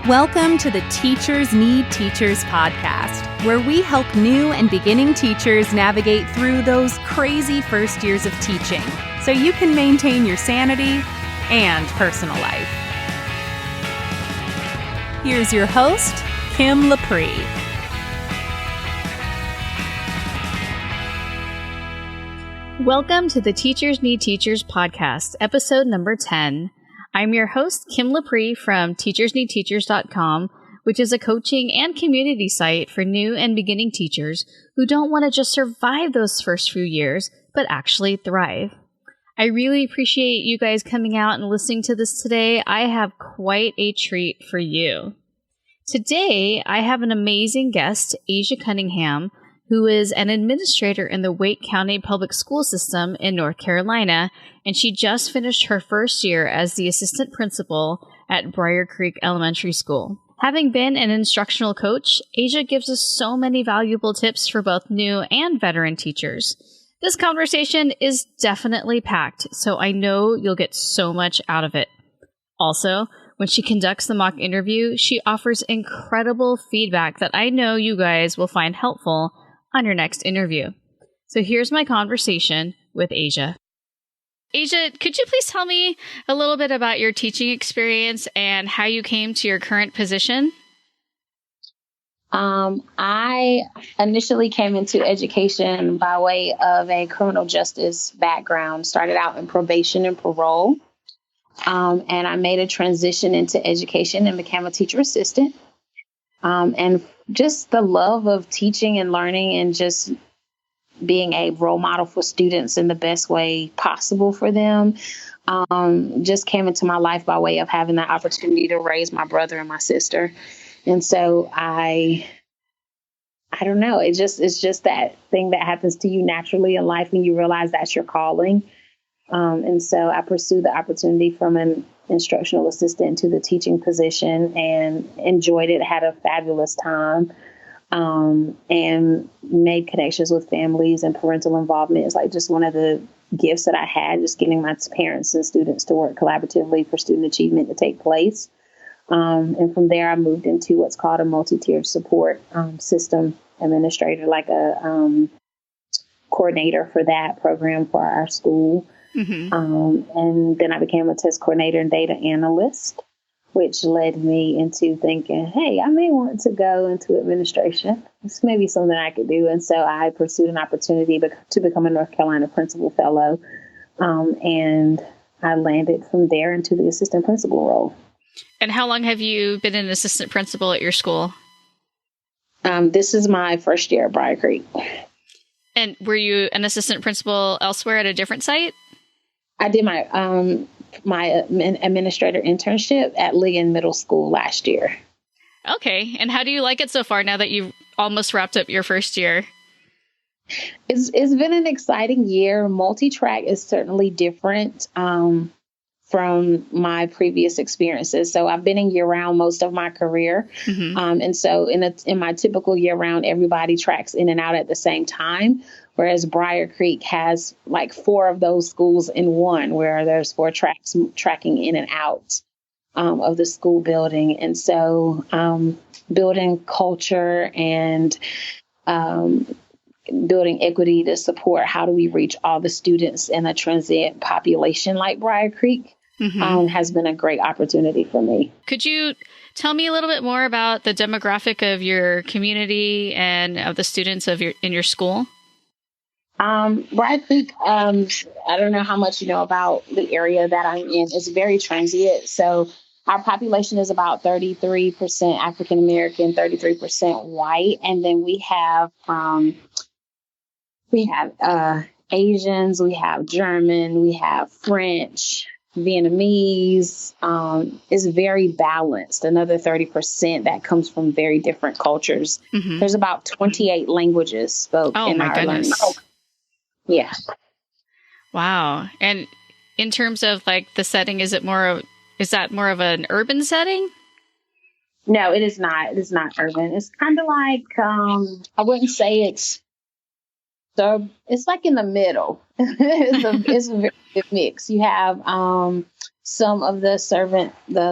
Welcome to the Teachers Need Teachers podcast, where we help new and beginning teachers navigate through those crazy first years of teaching so you can maintain your sanity and personal life. Here's your host, Kim Lapre. Welcome to the Teachers Need Teachers podcast, episode number 10. I'm your host, Kim Lapre from teachersneedteachers.com, which is a coaching and community site for new and beginning teachers who don't want to just survive those first few years, but actually thrive. I really appreciate you guys coming out and listening to this today. I have quite a treat for you. Today, I have an amazing guest, Asia Cunningham, who is an administrator in the Wake County Public School System in North Carolina, and she just finished her first year as the assistant principal at Briar Creek Elementary School. Having been an instructional coach, Asia gives us so many valuable tips for both new and veteran teachers. This conversation is definitely packed, so I know you'll get so much out of it. Also, when she conducts the mock interview, she offers incredible feedback that I know you guys will find helpful on your next interview. So here's my conversation with Asia. Asia, could you please tell me a little bit about your teaching experience and how you came to your current position? I initially came into education by way of a criminal justice background, started out in probation and parole, and I made a transition into education and became a teacher assistant. And just the love of teaching and learning and just being a role model for students in the best way possible for them just came into my life by way of having that opportunity to raise my brother and my sister. And so I don't know, it's just that thing that happens to you naturally in life when you realize that's your calling. And so I pursued the opportunity from an instructional assistant to the teaching position and enjoyed it, had a fabulous time, and made connections with families, and parental involvement is like just one of the gifts that I had, just getting my parents and students to work collaboratively for student achievement to take place. And from there, I moved into what's called a multi-tiered support system administrator, like a coordinator for that program for our school. Mm-hmm. And then I became a test coordinator and data analyst, which led me into thinking, hey, I may want to go into administration. This may be something I could do. And so I pursued an opportunity to become a North Carolina principal fellow. And I landed from there into the assistant principal role. And how long have you been an assistant principal at your school? This is my first year at Briar Creek. And were you an assistant principal elsewhere at a different site? I did my administrator internship at Ligon Middle School last year. Okay. And how do you like it so far now that you've almost wrapped up your first year? It's been an exciting year. Multi-track is certainly different from my previous experiences. So I've been in year-round most of my career. Mm-hmm. And so in my typical year-round, everybody tracks in and out at the same time. Whereas Briar Creek has like 4 of those schools in one, where there's 4 tracks tracking in and out of the school building. And so building culture and building equity to support how do we reach all the students in a transient population like Briar Creek has been a great opportunity for me. Could you tell me a little bit more about the demographic of your community and of the students in your school? Briar Creek, I don't know how much you know about the area that I'm in. It's very transient. So our population is about 33% African American, 33% white. And then we have Asians, we have German, we have French, Vietnamese. Is very balanced. Another 30% that comes from very different cultures. Mm-hmm. There's about 28 languages spoken in our learning. Yeah. Wow. And in terms of like the setting, is that more of an urban setting? No, it is not. It is not urban. It's kind of like, I wouldn't say it's it's like in the middle. It's a very good mix. You have some of the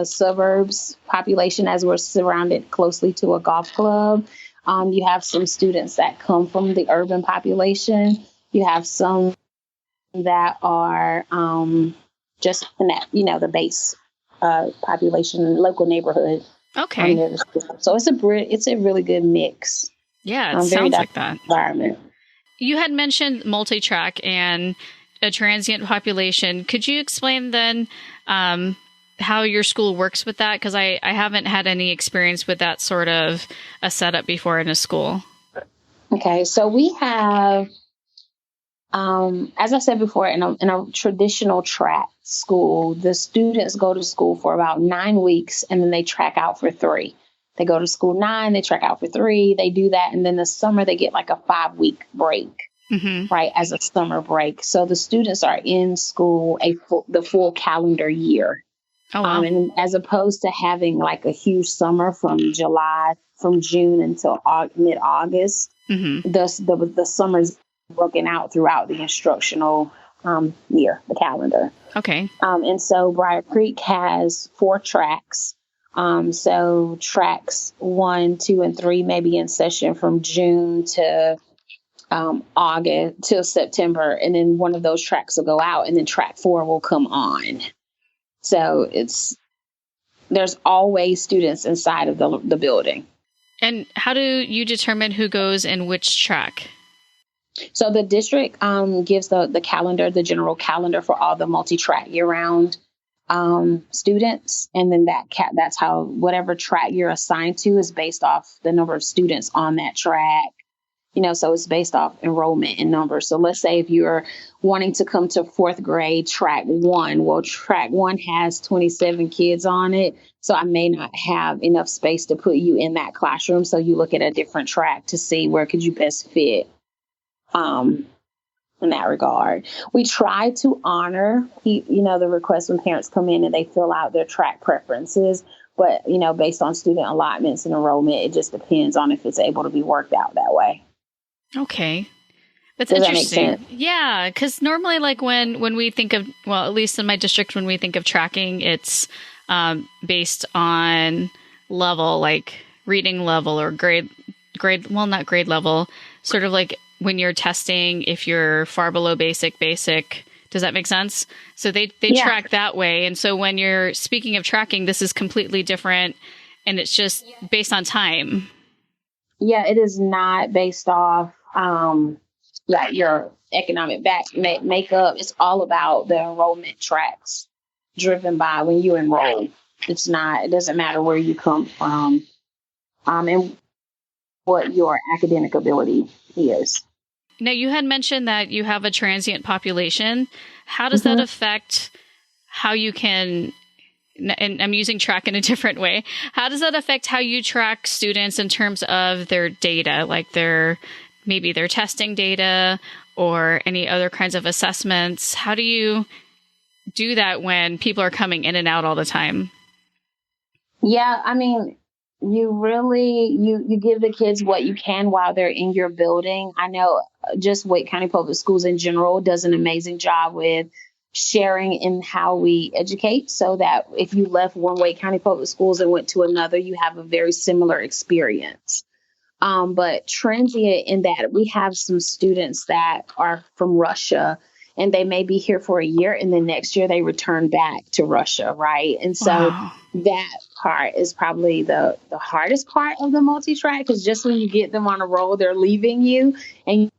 suburbs population, as we're surrounded closely to a golf club. You have some students that come from the urban population. You have some that are just in that, the base population, local neighborhood. Okay. So it's a really good mix. Yeah, it sounds like that. Environment. You had mentioned multi-track and a transient population. Could you explain then how your school works with that? Because I haven't had any experience with that sort of a setup before in a school. Okay, so we have, as I said before, in a traditional track school, the students go to school for about 9 weeks and then they track out for 3. They go to school 9, they track out for 3, they do that. And then the summer they get like a 5-week break, right, as a summer break. So the students are in school the full calendar year. Oh, wow. And as opposed to having like a huge summer from June until mid-August, the summer's broken out throughout the instructional year, the calendar. Okay. And so Briar Creek has 4 tracks. So tracks 1, 2, and 3 may be in session from June to August till September, and then one of those tracks will go out, and then track 4 will come on. So there's always students inside of the building. And how do you determine who goes in which track? So the district gives the calendar, the general calendar for all the multi-track year-round students. And then that's how whatever track you're assigned to is based off the number of students on that track. So it's based off enrollment and numbers. So let's say if you're wanting to come to 4th grade, track 1. Well, track 1 has 27 kids on it. So I may not have enough space to put you in that classroom. So you look at a different track to see where could you best fit in that regard. We try to honor, the request when parents come in and they fill out their track preferences. But, based on student allotments and enrollment, it just depends on if it's able to be worked out that way. Okay. That's Does interesting. That make sense? Yeah, because normally, like when we think of, well, at least in my district, when we think of tracking, it's based on level, like reading level or grade, well, not grade level, sort of like when you're testing, if you're far below basic. Does that make sense? So they track that way. And so when you're speaking of tracking, this is completely different, and it's just based on time. Yeah, it is not based off like your economic makeup. It's all about the enrollment tracks driven by when you enroll. It doesn't matter where you come from and what your academic ability is. Now, you had mentioned that you have a transient population. How does that affect how you can, and I'm using track in a different way, how does that affect how you track students in terms of their data, like maybe their testing data or any other kinds of assessments? How do you do that when people are coming in and out all the time? Yeah, I mean, you really, you give the kids what you can while they're in your building. I know just Wake County Public Schools in general does an amazing job with sharing in how we educate, so that if you left one Wake County Public Schools and went to another, you have a very similar experience. But transient in that we have some students that are from Russia, and they may be here for a year, and then next year they return back to Russia, right? And so that part is probably the hardest part of the multi-track, because just when you get them on a roll, they're leaving you, and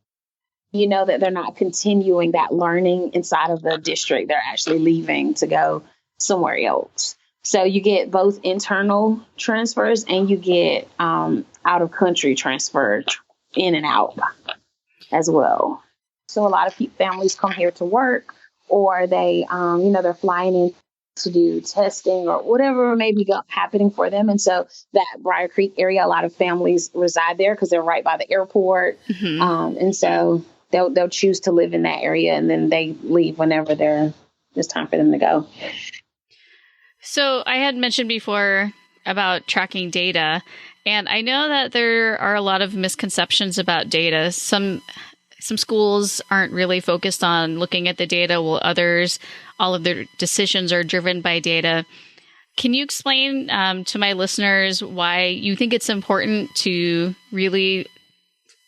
you know that they're not continuing that learning inside of the district. They're actually leaving to go somewhere else. So you get both internal transfers and you get out of country transfers in and out as well. So a lot of families come here to work, or they, they're flying in to do testing or whatever may be happening for them. And so that Briar Creek area, a lot of families reside there because they're right by the airport. And so they'll choose to live in that area, and then they leave whenever it's time for them to go. So I had mentioned before about tracking data, and I know that there are a lot of misconceptions about data. Some some schools aren't really focused on looking at the data, while others, all of their decisions are driven by data. Can you explain to my listeners why you think it's important to really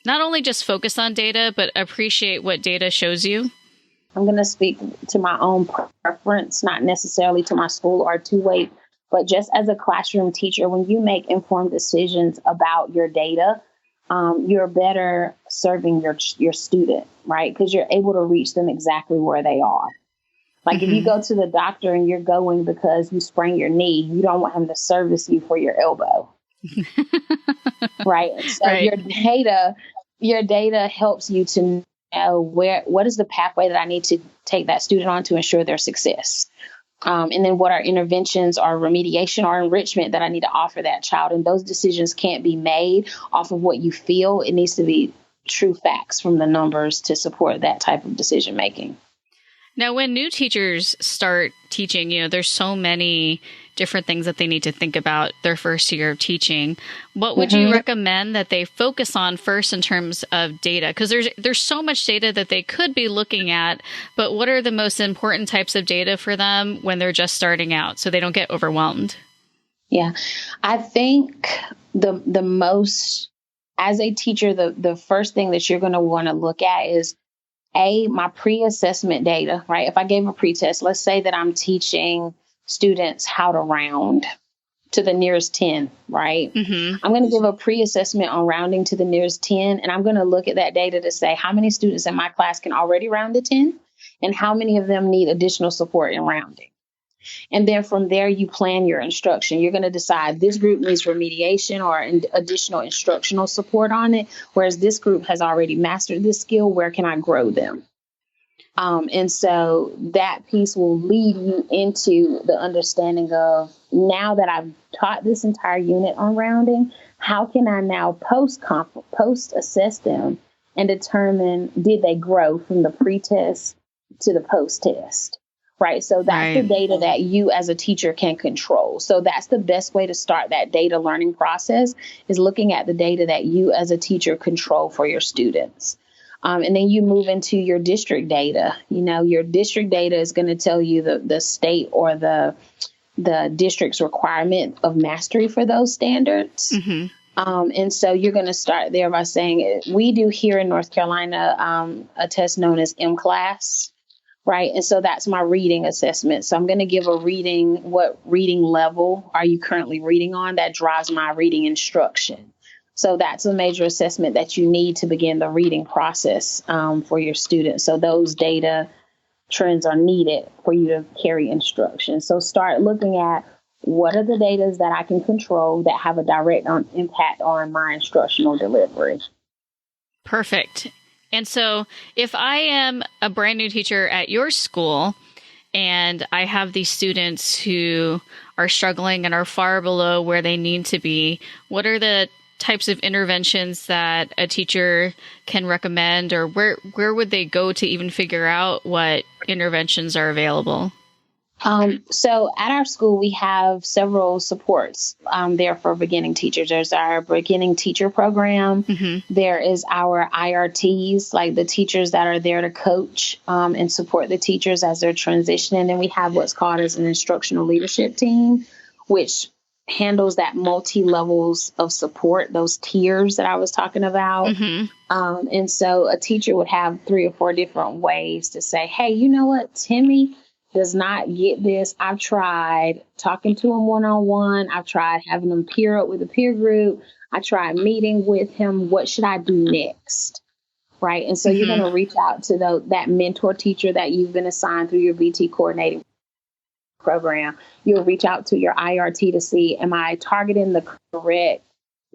not only just focus on data, but appreciate what data shows you? I'm going to speak to my own preference, not necessarily to my school or to Wake, but just as a classroom teacher, when you make informed decisions about your data, you're better serving your student, right? Because you're able to reach them exactly where they are. Like if you go to the doctor and you're going because you sprained your knee, you don't want him to service you for your elbow. Right. So Right. your data helps you to know what is the pathway that I need to take that student on to ensure their success. And then what are interventions or remediation or enrichment that I need to offer that child. And those decisions can't be made off of what you feel. It needs to be true facts from the numbers to support that type of decision making. Now, when new teachers start teaching, there's so many different things that they need to think about their first year of teaching. What would you recommend that they focus on first in terms of data? Because there's so much data that they could be looking at, but what are the most important types of data for them when they're just starting out so they don't get overwhelmed? Yeah, I think the most, as a teacher, the first thing that you're going to want to look at is my pre-assessment data, right? If I gave a pretest, let's say that I'm teaching students how to round to the nearest 10, right? I'm going to give a pre-assessment on rounding to the nearest 10, and I'm going to look at that data to say how many students in my class can already round to 10 and how many of them need additional support in rounding. And then from there, you plan your instruction. You're going to decide this group needs remediation or additional instructional support on it, whereas this group has already mastered this skill. Where can I grow them? And so that piece will lead you into the understanding of, now that I've taught this entire unit on rounding, how can I now post-assess them and determine, did they grow from the pre-test to the post-test? Right. So that's the data that you as a teacher can control. So that's the best way to start that data learning process, is looking at the data that you as a teacher control for your students. And then you move into your district data. Your district data is going to tell you the state or the district's requirement of mastery for those standards. And so you're going to start there by saying, we do here in North Carolina a test known as M-Class. Right. And so that's my reading assessment. So I'm going to give a reading. What reading level are you currently reading on? That drives my reading instruction. So that's a major assessment that you need to begin the reading process for your students. So those data trends are needed for you to carry instruction. So start looking at, what are the data that I can control that have a direct impact on my instructional delivery? Perfect. And so if I am a brand new teacher at your school and I have these students who are struggling and are far below where they need to be, what are the types of interventions that a teacher can recommend, or where would they go to even figure out what interventions are available? So at our school, we have several supports there for beginning teachers. There's our beginning teacher program. There is our IRTs, like the teachers that are there to coach and support the teachers as they're transitioning. And we have what's called as an instructional leadership team, which handles that multi-levels of support, those tiers that I was talking about. And so a teacher would have 3 or 4 different ways to say, hey, you know what, Timmy does not get this. I've tried talking to him one-on-one. I've tried having him peer up with a peer group. I tried meeting with him. What should I do next? Right. And so you're going to reach out to that mentor teacher that you've been assigned through your VT coordinating program. You'll reach out to your IRT to see, am I targeting the correct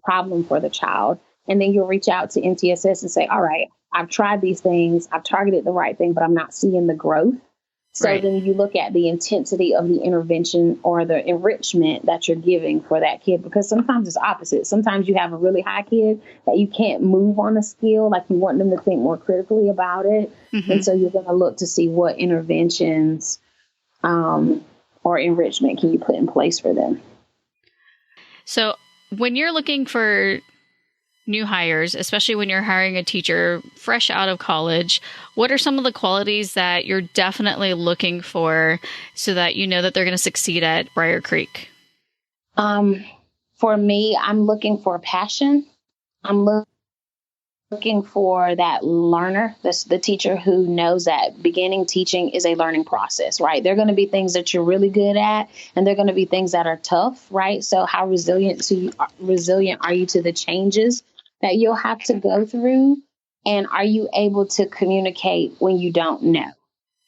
problem for the child? And then you'll reach out to MTSS and say, all right, I've tried these things. I've targeted the right thing, but I'm not seeing the growth. So then you look at the intensity of the intervention or the enrichment that you're giving for that kid, because sometimes it's opposite. Sometimes you have a really high kid that you can't move on a skill, like you want them to think more critically about it. And so you're going to look to see what interventions or enrichment can you put in place for them. So when you're looking for new hires, especially when you're hiring a teacher fresh out of college, what are some of the qualities that you're definitely looking for so that you know that they're going to succeed at Briar Creek? For me, I'm looking for passion. I'm looking for that learner, the teacher who knows that beginning teaching is a learning process, right? There are going to be things that you're really good at, and there are going to be things that are tough, right? So how resilient are you to the changes that you'll have to go through? And are you able to communicate when you don't know?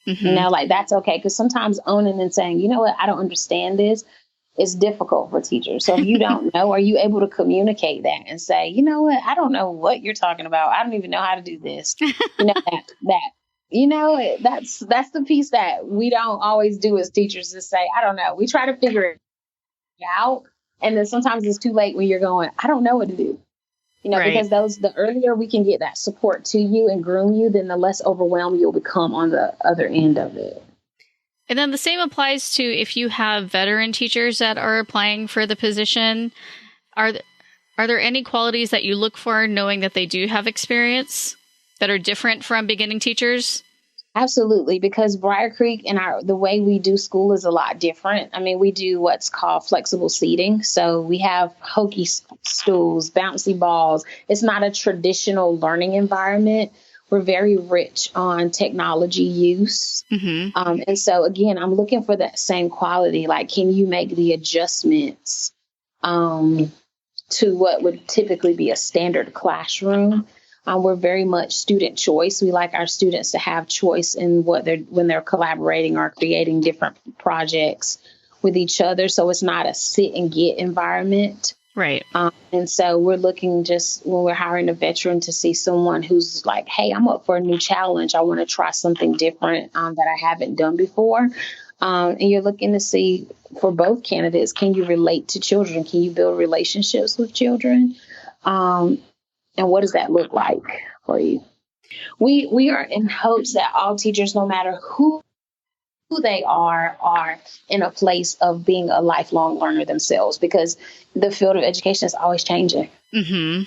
Mm-hmm. Like that's okay. Because sometimes owning and saying, you know what, I don't understand this, it's difficult for teachers. So if you don't know, are you able to communicate that and say, you know what, I don't know what you're talking about. I don't even know how to do this. That's the piece that we don't always do as teachers, is say, I don't know. We try to figure it out. And then sometimes it's too late when you're going, I don't know what to do. Right. Because the earlier we can get that support to you and groom you, then the less overwhelmed you'll become on the other end of it. And then the same applies to if you have veteran teachers that are applying for the position. Are there any qualities that you look for knowing that they do have experience that are different from beginning teachers? Absolutely, because Briar Creek and the way we do school is a lot different. I mean, we do what's called flexible seating. So we have hokey stools, bouncy balls. It's not a traditional learning environment. We're very rich on technology use. Mm-hmm. And so, again, I'm looking for that same quality. Like, can you make the adjustments to what would typically be a standard classroom? We're very much student choice. We like our students to have choice in when they're collaborating or creating different projects with each other. So it's not a sit and get environment. Right. And so we're looking, just when we're hiring a veteran, to see someone who's like, hey, I'm up for a new challenge. I want to try something different that I haven't done before. And you're looking to see, for both candidates, can you relate to children? Can you build relationships with children? And what does that look like for you? We are in hopes that all teachers, no matter who they are in a place of being a lifelong learner themselves, because the field of education is always changing. Mm-hmm.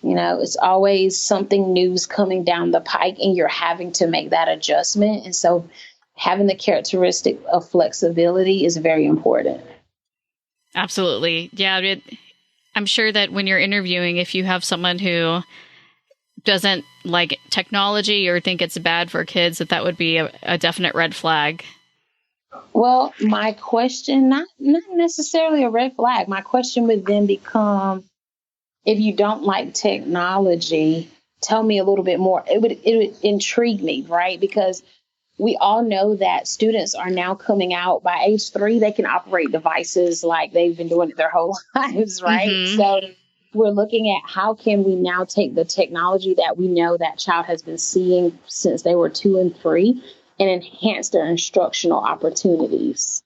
It's always something new's coming down the pike, and you're having to make that adjustment. And so having the characteristic of flexibility is very important. Absolutely. Yeah. I'm sure that when you're interviewing, if you have someone who doesn't like technology or think it's bad for kids, that would be a definite red flag. Well, my question, not necessarily a red flag. My question would then become, if you don't like technology, tell me a little bit more. It would intrigue me, right? Because we all know that students are now coming out by age 3. They can operate devices like they've been doing it their whole lives, right? Mm-hmm. So we're looking at how can we now take the technology that we know that child has been seeing since they were 2 and 3 and enhance their instructional opportunities,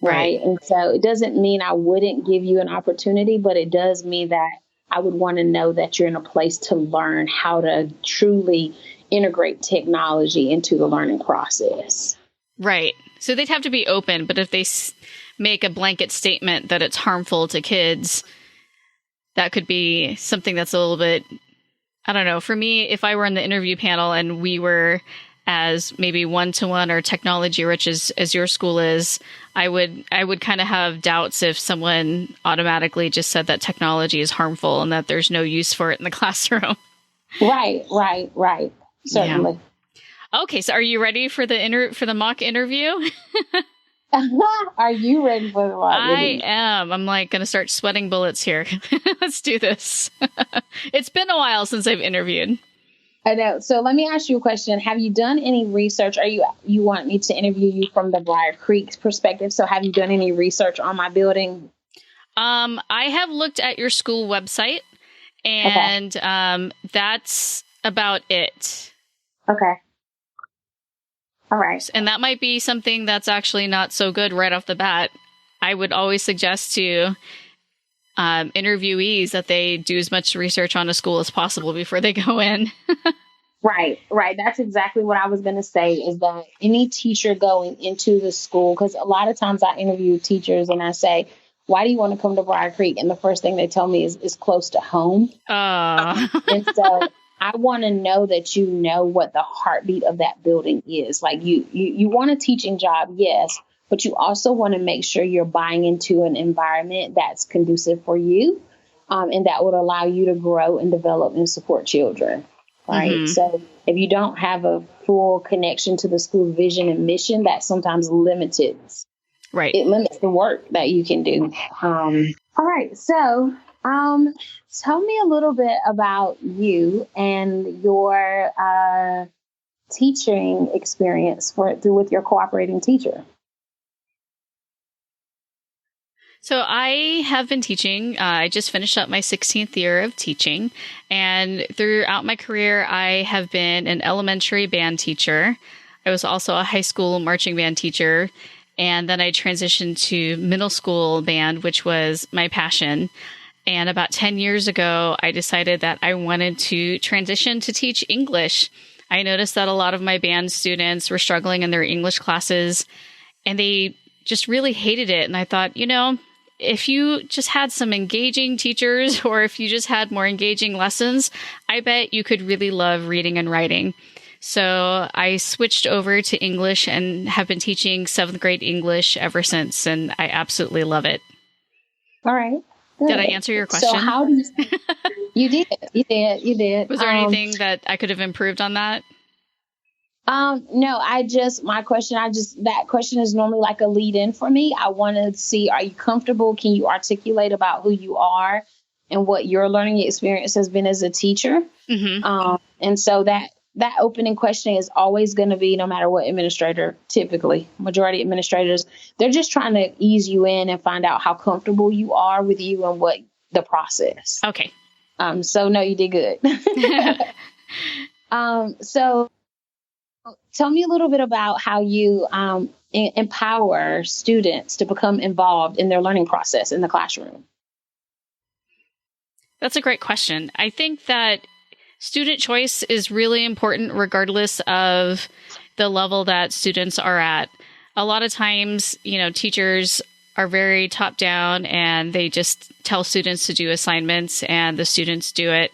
right? And so it doesn't mean I wouldn't give you an opportunity, but it does mean that I would want to know that you're in a place to learn how to truly integrate technology into the learning process. Right. So they'd have to be open, but if they make a blanket statement that it's harmful to kids, that could be something that's a little bit, I don't know. For me, if I were in the interview panel and we were as maybe one-to-one or technology rich as your school is, I would kind of have doubts if someone automatically just said that technology is harmful and that there's no use for it in the classroom. Right. Certainly. Yeah. Okay, so are you ready for the mock interview? Are you ready for the mock interview? I am. I'm going to start sweating bullets here. Let's do this. It's been a while since I've interviewed. I know. So let me ask you a question. Have you done any research? You want me to interview you from the Briar Creek perspective? So have you done any research on my building? I have looked at your school website, and that's about it. Okay. All right. And that might be something that's actually not so good right off the bat. I would always suggest to interviewees that they do as much research on a school as possible before they go in. Right. That's exactly what I was going to say, is that any teacher going into the school, because a lot of times I interview teachers and I say, why do you want to come to Briar Creek? And the first thing they tell me is close to home. And so I want to know that you know what the heartbeat of that building is. Like you want a teaching job, yes, but you also want to make sure you're buying into an environment that's conducive for you, and that would allow you to grow and develop and support children, right? Mm-hmm. So if you don't have a full connection to the school's vision and mission, that sometimes limited. Right. It limits the work that you can do. All right. So tell me a little bit about you and your teaching experience with your cooperating teacher. So I have been teaching. I just finished up my 16th year of teaching. And throughout my career, I have been an elementary band teacher. I was also a high school marching band teacher. And then I transitioned to middle school band, which was my passion. And about 10 years ago, I decided that I wanted to transition to teach English. I noticed that a lot of my band students were struggling in their English classes, and they just really hated it. And I thought, if you just had some engaging teachers, or if you just had more engaging lessons, I bet you could really love reading and writing. So I switched over to English and have been teaching 7th grade English ever since, and I absolutely love it. All right. Good. Did I answer your question? So how do you did. Was there anything that I could have improved on that? No, that question is normally like a lead in for me. I want to see, are you comfortable? Can you articulate about who you are and what your learning experience has been as a teacher? Mm-hmm. And so that opening question is always going to be, no matter what administrator, typically majority administrators, they're just trying to ease you in and find out how comfortable you are with you and what the process. Okay. So no, you did good. So tell me a little bit about how you empower students to become involved in their learning process in the classroom. That's a great question. I think that student choice is really important regardless of the level that students are at. A lot of times, teachers are very top down and they just tell students to do assignments and the students do it,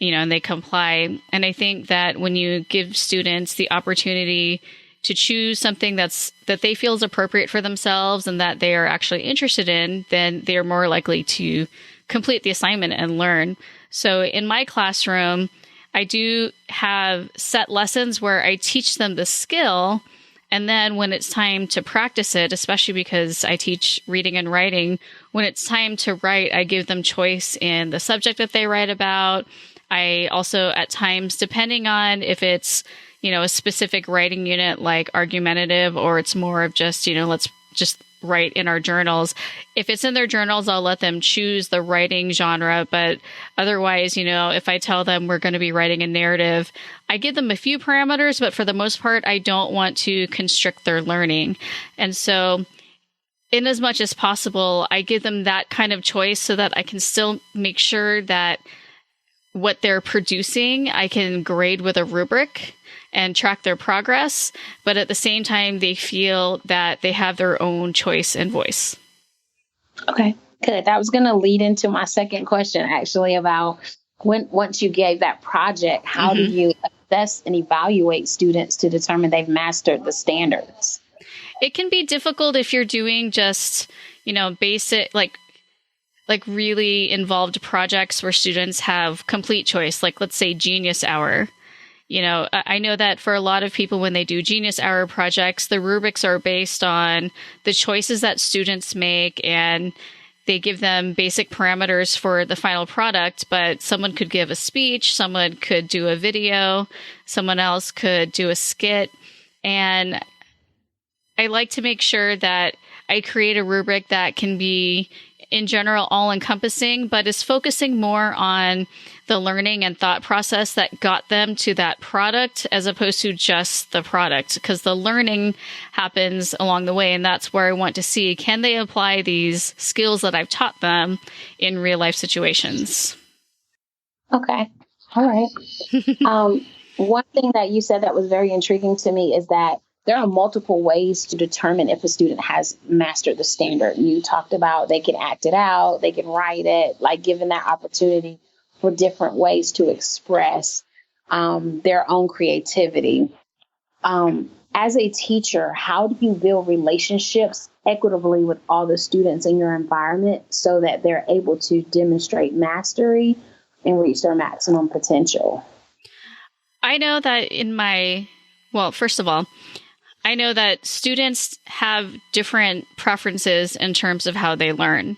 and they comply. And I think that when you give students the opportunity to choose something that they feel is appropriate for themselves and that they are actually interested in, then they are more likely to complete the assignment and learn. So in my classroom, I do have set lessons where I teach them the skill. And then when it's time to practice it, especially because I teach reading and writing, when it's time to write, I give them choice in the subject that they write about. I also, at times, depending on if it's, a specific writing unit like argumentative, or it's more of just, let's just write in our journals. If it's in their journals, I'll let them choose the writing genre. But otherwise, if I tell them we're going to be writing a narrative, I give them a few parameters, but for the most part, I don't want to constrict their learning. And so in as much as possible, I give them that kind of choice so that I can still make sure that what they're producing, I can grade with a rubric and track their progress, but at the same time, they feel that they have their own choice and voice. Okay, good. That was going to lead into my second question, actually, about once you gave that project, how do you assess and evaluate students to determine they've mastered the standards? It can be difficult if you're doing just, basic, like really involved projects where students have complete choice, like let's say Genius Hour. I know that for a lot of people, when they do Genius Hour projects, the rubrics are based on the choices that students make, and they give them basic parameters for the final product. But someone could give a speech, someone could do a video, someone else could do a skit. And I like to make sure that I create a rubric that can be, in general, all-encompassing, but is focusing more on the learning and thought process that got them to that product as opposed to just the product, because the learning happens along the way, and that's where I want to see, can they apply these skills that I've taught them in real-life situations? Okay. All right. One thing that you said that was very intriguing to me is that there are multiple ways to determine if a student has mastered the standard. You talked about they can act it out, they can write it, like given that opportunity for different ways to express their own creativity. As a teacher, how do you build relationships equitably with all the students in your environment so that they're able to demonstrate mastery and reach their maximum potential? I know that first of all, I know that students have different preferences in terms of how they learn.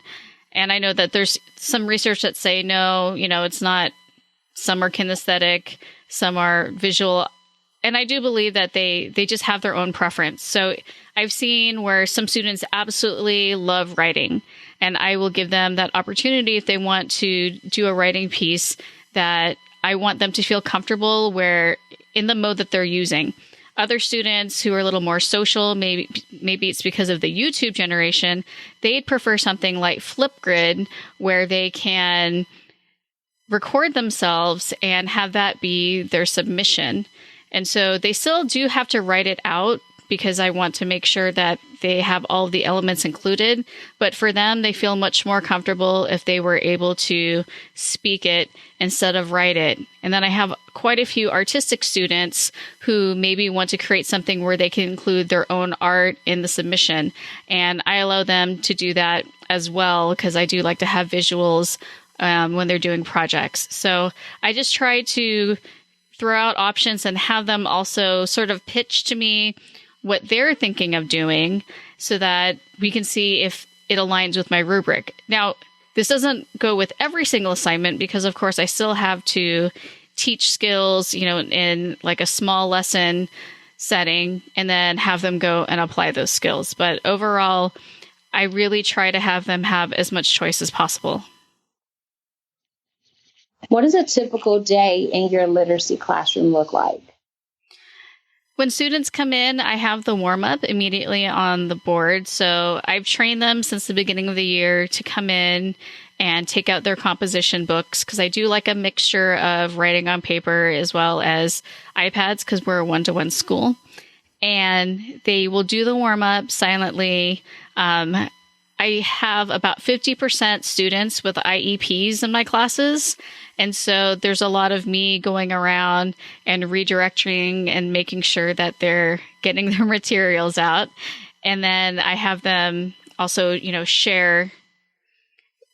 And I know that there's some research that say, no, it's not, some are kinesthetic, some are visual. And I do believe that they just have their own preference. So I've seen where some students absolutely love writing, and I will give them that opportunity if they want to do a writing piece that I want them to feel comfortable where in the mode that they're using. Other students who are a little more social, maybe it's because of the YouTube generation, they'd prefer something like Flipgrid where they can record themselves and have that be their submission. And so they still do have to write it out because I want to make sure that they have all of the elements included. But for them, they feel much more comfortable if they were able to speak it instead of write it. And then I have quite a few artistic students who maybe want to create something where they can include their own art in the submission. And I allow them to do that as well because I do like to have visuals when they're doing projects. So I just try to throw out options and have them also sort of pitch to me what they're thinking of doing so that we can see if it aligns with my rubric. Now, this doesn't go with every single assignment because, of course, I still have to teach skills, in like a small lesson setting and then have them go and apply those skills. But overall, I really try to have them have as much choice as possible. What does a typical day in your literacy classroom look like? When students come in, I have the warm-up immediately on the board. So I've trained them since the beginning of the year to come in and take out their composition books because I do like a mixture of writing on paper as well as iPads because we're a one-to-one school. And they will do the warm-up silently. I have about 50% students with IEPs in my classes. And so there's a lot of me going around and redirecting and making sure that they're getting their materials out. And then I have them also, share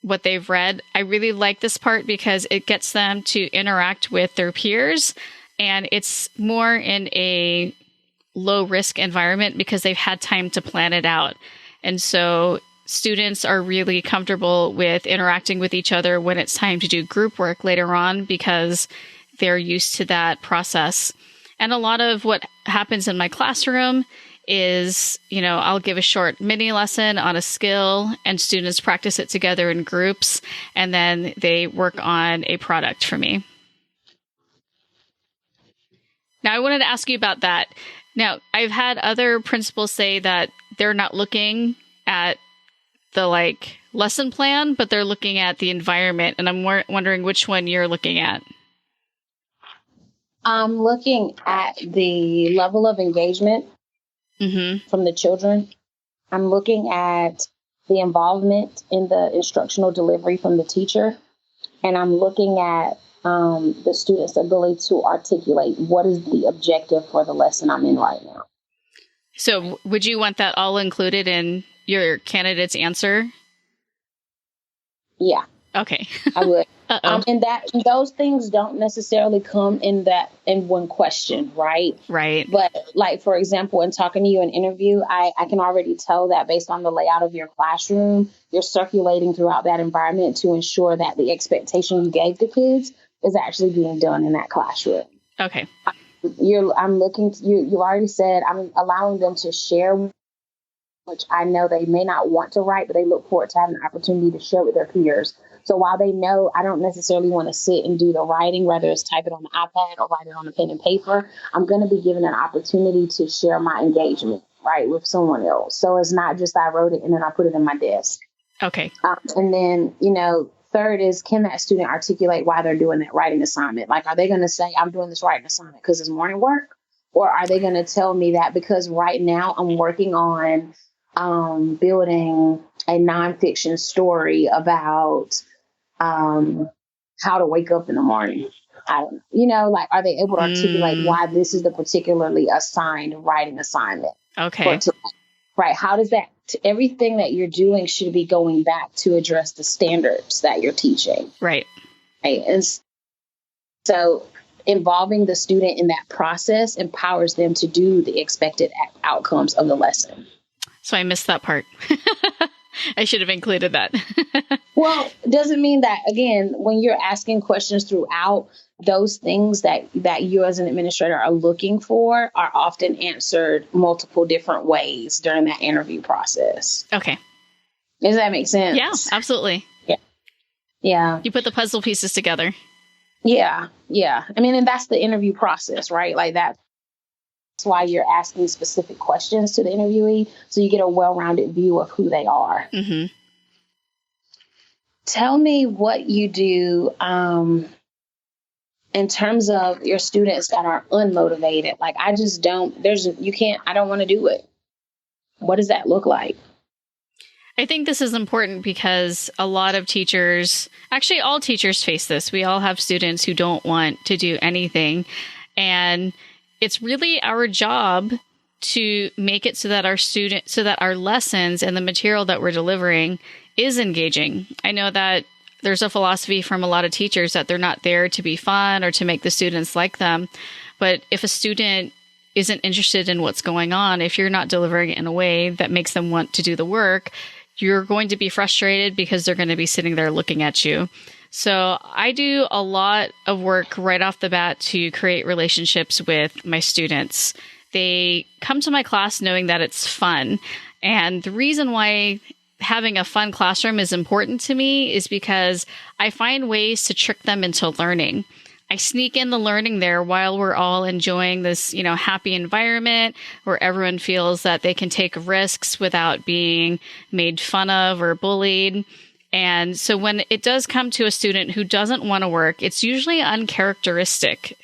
what they've read. I really like this part because it gets them to interact with their peers. And it's more in a low risk environment because they've had time to plan it out. And so students are really comfortable with interacting with each other when it's time to do group work later on because they're used to that process. And a lot of what happens in my classroom is, I'll give a short mini lesson on a skill and students practice it together in groups and then they work on a product for me. Now, I wanted to ask you about that. Now, I've had other principals say that they're not looking at the lesson plan, but they're looking at the environment. And I'm wondering which one you're looking at. I'm looking at the level of engagement from the children. I'm looking at the involvement in the instructional delivery from the teacher. And I'm looking at the student's ability to articulate what is the objective for the lesson I'm in right now. So would you want that all included in your candidate's answer? Yeah. Okay. I would. And those things don't necessarily come in one question, right? Right. But for example, in talking to you in interview, I can already tell that based on the layout of your classroom, you're circulating throughout that environment to ensure that the expectation you gave the kids is actually being done in that classroom. Okay. You already said I'm allowing them to share, which I know they may not want to write, but they look forward to having the opportunity to share with their peers. So while they know I don't necessarily want to sit and do the writing, whether it's type it on the iPad or write it on a pen and paper, I'm going to be given an opportunity to share my engagement, right, with someone else. So it's not just I wrote it and then I put it in my desk. Okay. And then, third is, can that student articulate why they're doing that writing assignment? Are they going to say, I'm doing this writing assignment because it's morning work? Or are they going to tell me that because right now I'm working on building a nonfiction story about how to wake up in the morning? I don't know. Like, are they able to articulate why this is the particularly assigned writing assignment? Okay. Right. How does that, everything that you're doing should be going back to address the standards that you're teaching. Right. And so involving the student in that process empowers them to do the expected outcomes of the lesson. So I missed that part. I should have included that. Well, it doesn't mean that, again, when you're asking questions throughout, those things that you as an administrator are looking for are often answered multiple different ways during that interview process. Okay. Does that make sense? Yeah, absolutely. Yeah. You put the puzzle pieces together. Yeah. I mean, and that's the interview process, right? Like that's why you're asking specific questions to the interviewee, so you get a well-rounded view of who they are. Mm-hmm. Tell me what you do in terms of your students that are unmotivated. Like, I don't want to do it. What does that look like? I think this is important because a lot of teachers, actually all teachers face this. We all have students who don't want to do anything. And it's really our job to make it so that our lessons and the material that we're delivering is engaging. I know that there's a philosophy from a lot of teachers that they're not there to be fun or to make the students like them. But if a student isn't interested in what's going on, if you're not delivering it in a way that makes them want to do the work, you're going to be frustrated because they're going to be sitting there looking at you. So I do a lot of work right off the bat to create relationships with my students. They come to my class knowing that it's fun. And the reason why having a fun classroom is important to me is because I find ways to trick them into learning. I sneak in the learning there while we're all enjoying this, happy environment where everyone feels that they can take risks without being made fun of or bullied. And so when it does come to a student who doesn't want to work, it's usually uncharacteristic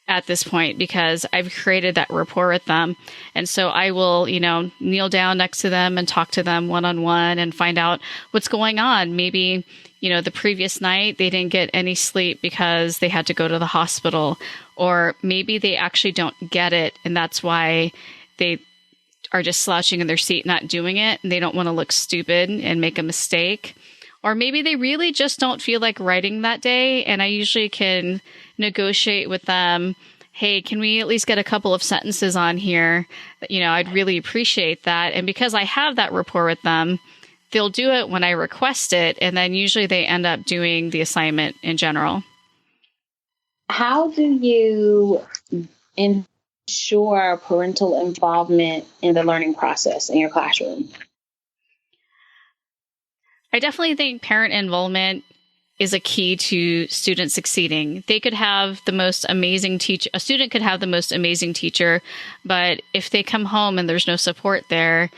at this point because I've created that rapport with them. And so I will, kneel down next to them and talk to them one-on-one and find out what's going on. Maybe the previous night they didn't get any sleep because they had to go to the hospital, or maybe they actually don't get it. And that's why they are just slouching in their seat, not doing it. And they don't want to look stupid and make a mistake. Or maybe they really just don't feel like writing that day. And I usually can negotiate with them. Hey, can we at least get a couple of sentences on here? I'd really appreciate that. And because I have that rapport with them, they'll do it when I request it, and then usually they end up doing the assignment in general. How do you ensure parental involvement in the learning process in your classroom? I definitely think parent involvement is a key to students succeeding. They could have the most amazing teacher. A student could have the most amazing teacher, but if they come home and there's no support there,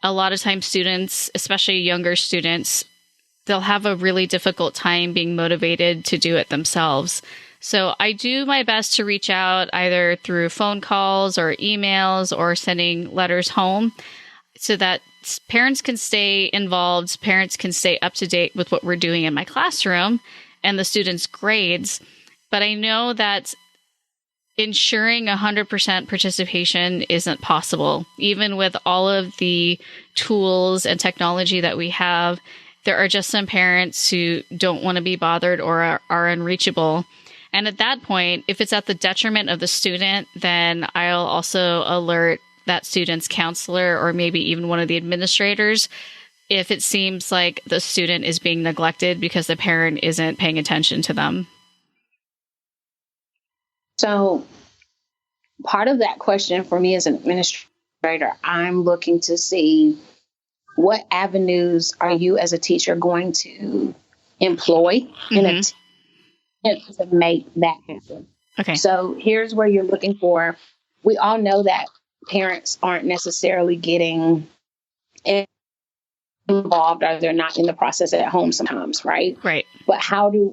a lot of times students, especially younger students, they'll have a really difficult time being motivated to do it themselves. So I do my best to reach out either through phone calls or emails or sending letters home so that parents can stay involved, parents can stay up to date with what we're doing in my classroom and the students' grades. But I know that ensuring 100% participation isn't possible. Even with all of the tools and technology that we have, there are just some parents who don't want to be bothered or are unreachable. And at that point, if it's at the detriment of the student, then I'll also alert that student's counselor or maybe even one of the administrators if it seems like the student is being neglected because the parent isn't paying attention to them. So part of that question for me as an administrator, I'm looking to see what avenues are you as a teacher going to employ in a attempt to make that happen. Okay. So here's where you're looking for. We all know that parents aren't necessarily getting involved or they're not in the process at home sometimes, right? Right. But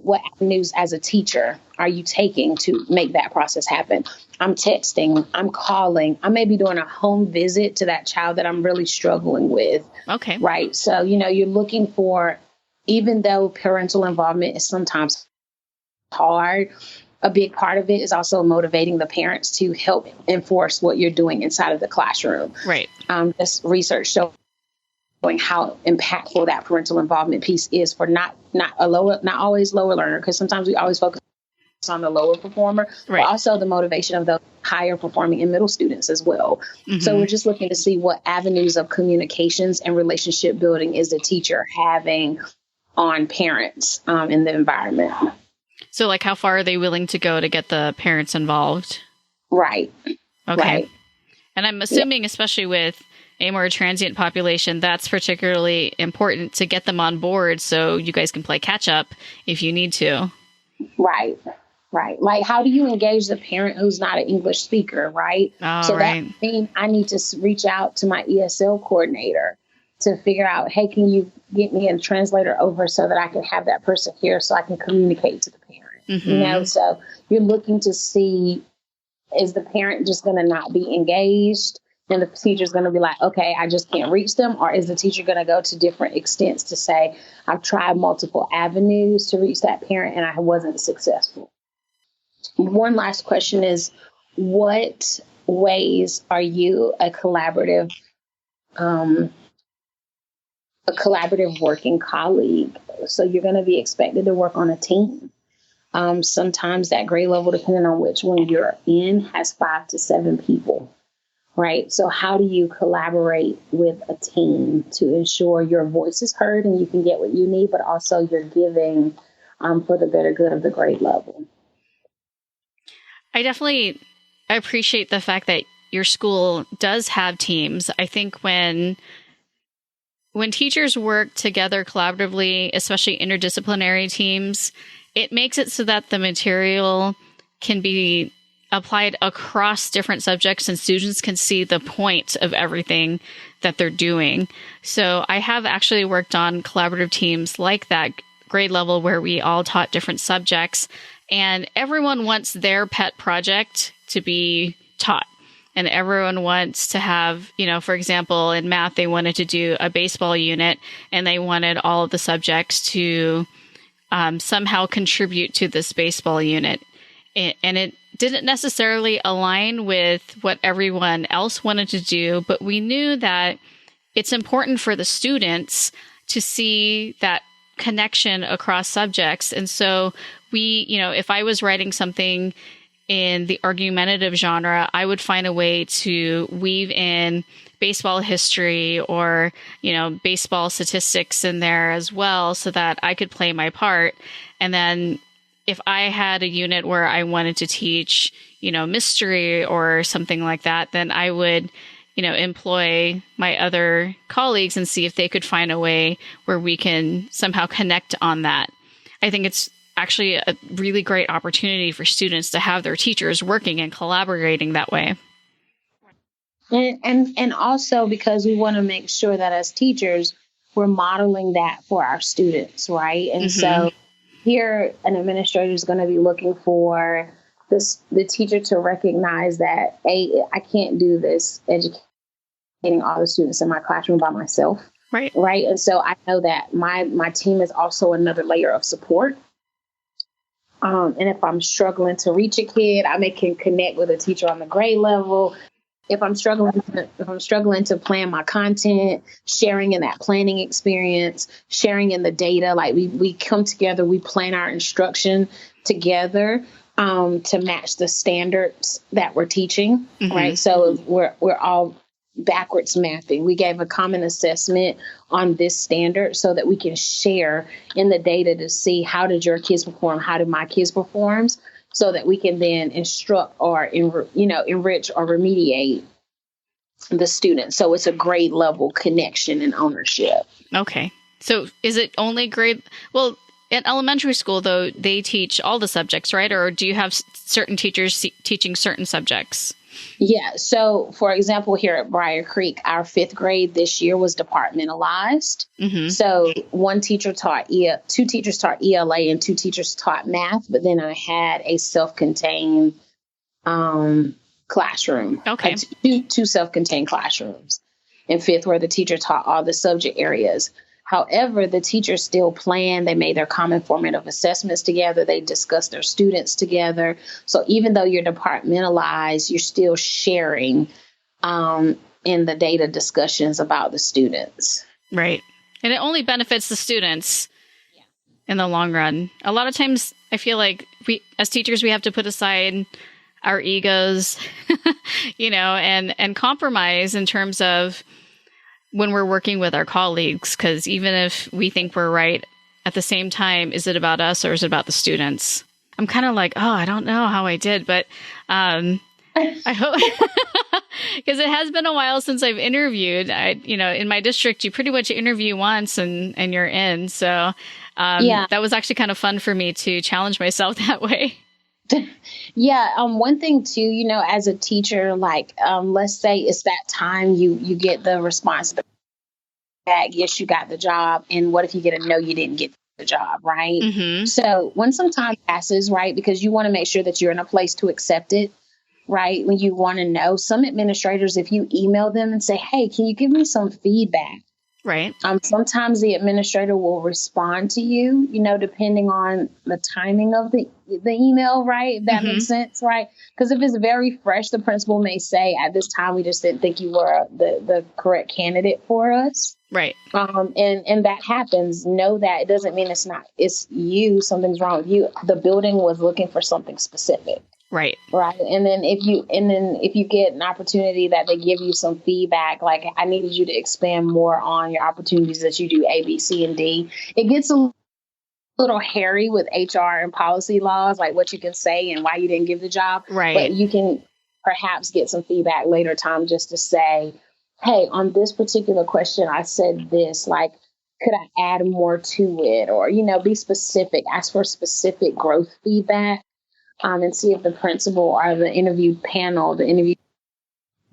what avenues as a teacher are you taking to make that process happen? I'm texting, I'm calling, I may be doing a home visit to that child that I'm really struggling with. Okay. Right. So, you're looking for, even though parental involvement is sometimes hard, a big part of it is also motivating the parents to help enforce what you're doing inside of the classroom. Right. This research showing how impactful that parental involvement piece is for not always lower learner, because sometimes we always focus on the lower performer, right. but also the motivation of the higher performing and middle students as well. Mm-hmm. So we're just looking to see what avenues of communications and relationship building is the teacher having on parents in the environment. So like how far are they willing to go to get the parents involved? Right. Okay. Right. And I'm assuming, especially with a more transient population, that's particularly important to get them on board so you guys can play catch up if you need to. Right. Right. Like, how do you engage the parent who's not an English speaker, right? So right. That means I need to reach out to my ESL coordinator to figure out, hey, can you get me a translator over so that I can have that person here so I can communicate to the parent? Mm-hmm. So you're looking to see, is the parent just going to not be engaged? And the teacher's going to be like, okay, I just can't reach them. Or is the teacher going to go to different extents to say, I've tried multiple avenues to reach that parent and I wasn't successful? One last question is, what ways are you a collaborative working colleague? So you're going to be expected to work on a team. Sometimes that grade level, depending on which one you're in, has 5 to 7 people, right? So how do you collaborate with a team to ensure your voice is heard and you can get what you need, but also you're giving for the better good of the grade level? I definitely appreciate the fact that your school does have teams. I think when teachers work together collaboratively, especially interdisciplinary teams, it makes it so that the material can be applied across different subjects and students can see the point of everything that they're doing. So I have actually worked on collaborative teams like that grade level where we all taught different subjects, and everyone wants their pet project to be taught. And everyone wants to have, for example, in math, they wanted to do a baseball unit and they wanted all of the subjects to somehow contribute to this baseball unit. And it didn't necessarily align with what everyone else wanted to do, but we knew that it's important for the students to see that connection across subjects. And so we, if I was writing something in the argumentative genre, I would find a way to weave in baseball history or, baseball statistics in there as well so that I could play my part. And then if I had a unit where I wanted to teach, mystery or something like that, then I would, employ my other colleagues and see if they could find a way where we can somehow connect on that. I think it's actually a really great opportunity for students to have their teachers working and collaborating that way. And also because we want to make sure that as teachers, we're modeling that for our students, right? And so here, an administrator is going to be looking for the teacher to recognize that, I can't do this educating all the students in my classroom by myself. Right. Right. And so I know that my team is also another layer of support. And if I'm struggling to reach a kid, I can connect with a teacher on the grade level. If I'm struggling to plan my content, sharing in that planning experience, sharing in the data, like we come together, we plan our instruction together to match the standards that we're teaching, right? So we're all backwards mapping. We gave a common assessment on this standard so that we can share in the data to see how did your kids perform, how did my kids perform, so that we can then instruct or enrich or remediate the students. So it's a grade level connection and ownership. Okay. So is it only grade? Well, at elementary school, though, they teach all the subjects, right? Or do you have certain teachers teaching certain subjects? Yeah. So, for example, here at Briar Creek, our fifth grade this year was departmentalized. Mm-hmm. So two teachers taught ELA and two teachers taught math, but then I had a self-contained classroom. Okay. Two self-contained classrooms. In fifth, where the teacher taught all the subject areas. However, the teachers still planned. They made their common formative assessments together. They discussed their students together. So even though you're departmentalized, you're still sharing in the data discussions about the students. Right. And it only benefits the students in the long run. A lot of times I feel like we, as teachers, we have to put aside our egos, and compromise in terms of when we're working with our colleagues, because even if we think we're right, at the same time, is it about us or is it about the students? I'm kind of like, I don't know how I did, but I hope, because it has been a while since I've interviewed. In my district, you pretty much interview once and you're in. So that was actually kind of fun for me to challenge myself that way. Yeah. One thing too, as a teacher, like, let's say it's that time you get the response back. Yes, you got the job. And what if you get a no, you didn't get the job, right? Mm-hmm. So when some time passes, right, because you want to make sure that you're in a place to accept it, right? When you want to know, some administrators, if you email them and say, hey, can you give me some feedback? Right. Sometimes the administrator will respond to you, depending on the timing of the email, right? If that Mm-hmm. makes sense, right? Because if it's very fresh, the principal may say, at this time, we just didn't think you were the correct candidate for us. Right. And that happens. Know that it doesn't mean it's you, something's wrong with you. The building was looking for something specific. Right. Right. And then if you get an opportunity that they give you some feedback, like I needed you to expand more on your opportunities that you do A, B, C, and D. It gets a little hairy with HR and policy laws, like what you can say and why you didn't give the job. Right. But you can perhaps get some feedback later time just to say, hey, on this particular question, I said this, like, could I add more to it? Or, be specific, ask for specific growth feedback. And see if the principal or the interview panel, the interview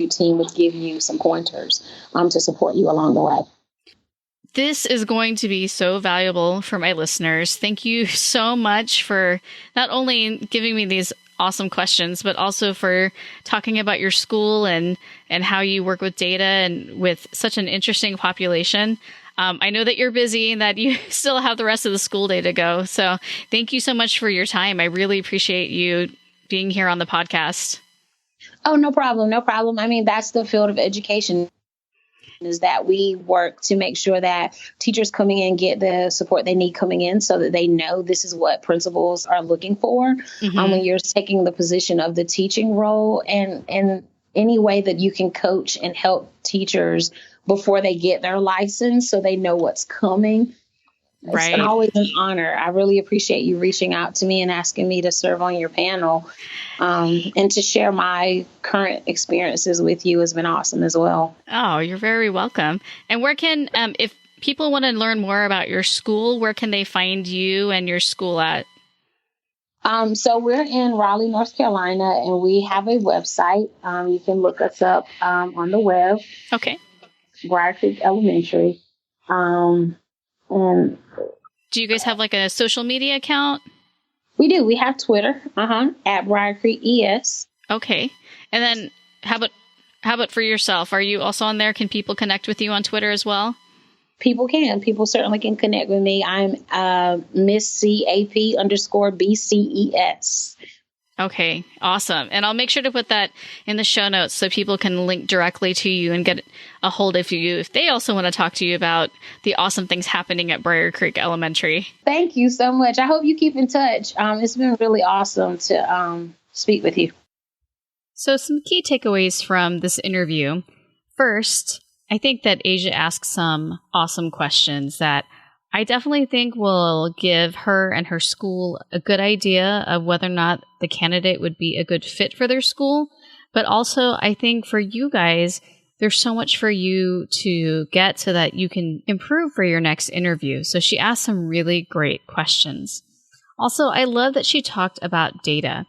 team would give you some pointers to support you along the way. This is going to be so valuable for my listeners. Thank you so much for not only giving me these awesome questions, but also for talking about your school and how you work with data and with such an interesting population. I know that you're busy and that you still have the rest of the school day to go. So thank you so much for your time. I really appreciate you being here on the podcast. Oh, no problem. No problem. I mean, that's the field of education, is that we work to make sure that teachers coming in get the support they need coming in so that they know this is what principals are looking for. Mm-hmm. When you're taking the position of the teaching role, and any way that you can coach and help teachers before they get their license so they know what's coming. Right. It's always an honor. I really appreciate you reaching out to me and asking me to serve on your panel, and to share my current experiences with you has been awesome as well. Oh, you're very welcome. And where can, if people want to learn more about your school, where can they find you and your school at? So we're in Raleigh, North Carolina, and we have a website. You can look us up on the web. Okay. Briar Creek Elementary. And do you guys have like a social media account? We do. We have Twitter, at Briar Creek ES. Okay. And then how about for yourself? Are you also on there? Can people connect with you on Twitter as well? People can. People certainly can connect with me. I'm Miss CAP_BCES. Okay, awesome. And I'll make sure to put that in the show notes so people can link directly to you and get a hold of you if they also want to talk to you about the awesome things happening at Briar Creek Elementary. Thank you so much. I hope you keep in touch. It's been really awesome to speak with you. So some key takeaways from this interview. First, I think that Asia asked some awesome questions that I definitely think will give her and her school a good idea of whether or not the candidate would be a good fit for their school. But also, I think for you guys, there's so much for you to get so that you can improve for your next interview. So she asked some really great questions. Also, I love that she talked about data.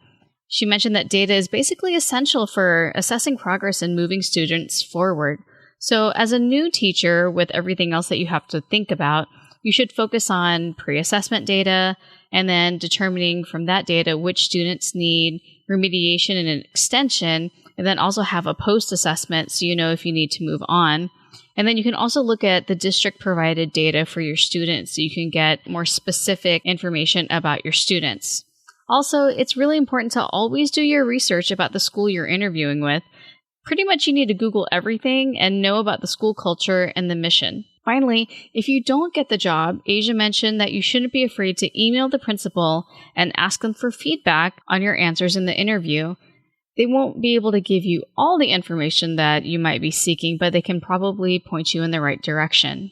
She mentioned that data is basically essential for assessing progress and moving students forward. So as a new teacher, with everything else that you have to think about, you should focus on pre-assessment data and then determining from that data which students need remediation and an extension, and then also have a post-assessment so you know if you need to move on. And then you can also look at the district-provided data for your students so you can get more specific information about your students. Also, it's really important to always do your research about the school you're interviewing with. Pretty much you need to Google everything and know about the school culture and the mission. Finally, if you don't get the job, Asia mentioned that you shouldn't be afraid to email the principal and ask them for feedback on your answers in the interview. They won't be able to give you all the information that you might be seeking, but they can probably point you in the right direction.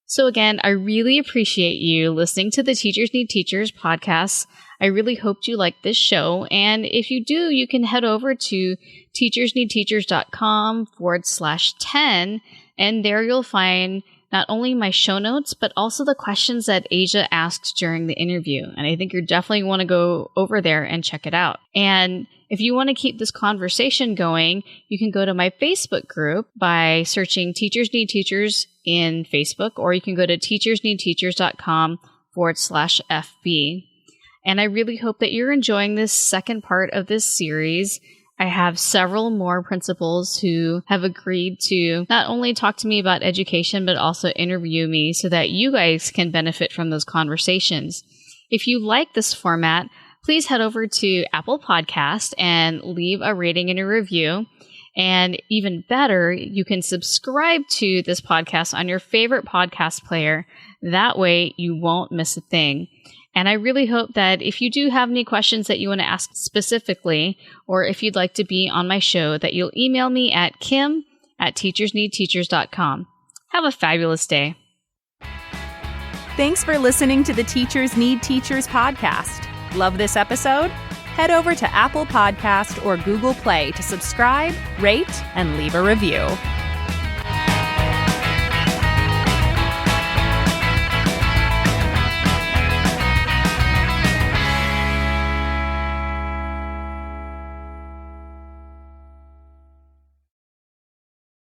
So again, I really appreciate you listening to the Teachers Need Teachers podcast. I really hoped you liked this show. And if you do, you can head over to teachersneedteachers.com/10. And there you'll find not only my show notes, but also the questions that Asia asked during the interview. And I think you definitely want to go over there and check it out. And if you want to keep this conversation going, you can go to my Facebook group by searching Teachers Need Teachers in Facebook, or you can go to teachersneedteachers.com/FB. And I really hope that you're enjoying this second part of this series. I have several more principals who have agreed to not only talk to me about education, but also interview me so that you guys can benefit from those conversations. If you like this format, please head over to Apple Podcast and leave a rating and a review. And even better, you can subscribe to this podcast on your favorite podcast player. That way you won't miss a thing. And I really hope that if you do have any questions that you want to ask specifically, or if you'd like to be on my show, that you'll email me at kim@teachersneedteachers.com. Have a fabulous day. Thanks for listening to the Teachers Need Teachers podcast. Love this episode? Head over to Apple Podcast or Google Play to subscribe, rate, and leave a review.